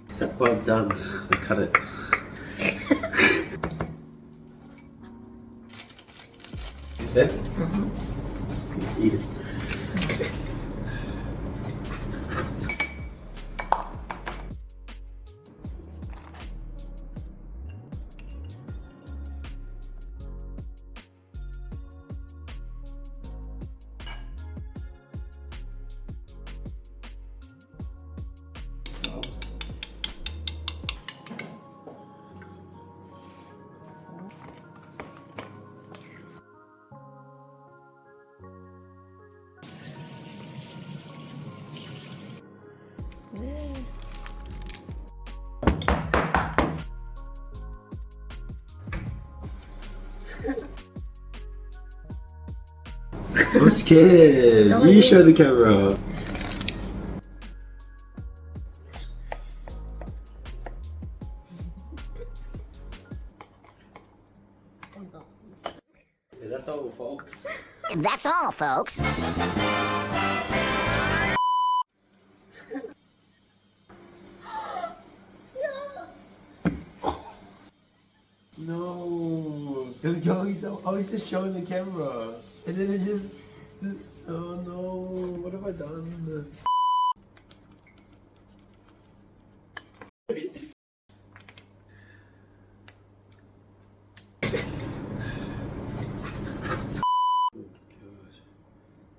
Step one done. I cut it. Step? Mm-hmm. Eat it. I'm scared. You show the camera. Yeah, that's all, folks. That's all, folks. No, it was going so. I was just showing the camera, and then it just. Oh no! What have I done?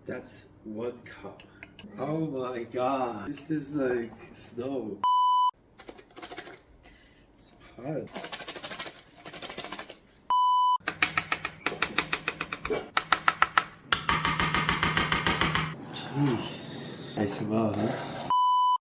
That's 1 cup. Oh my god! This is like snow. It's hot. Jeez. I smell, huh?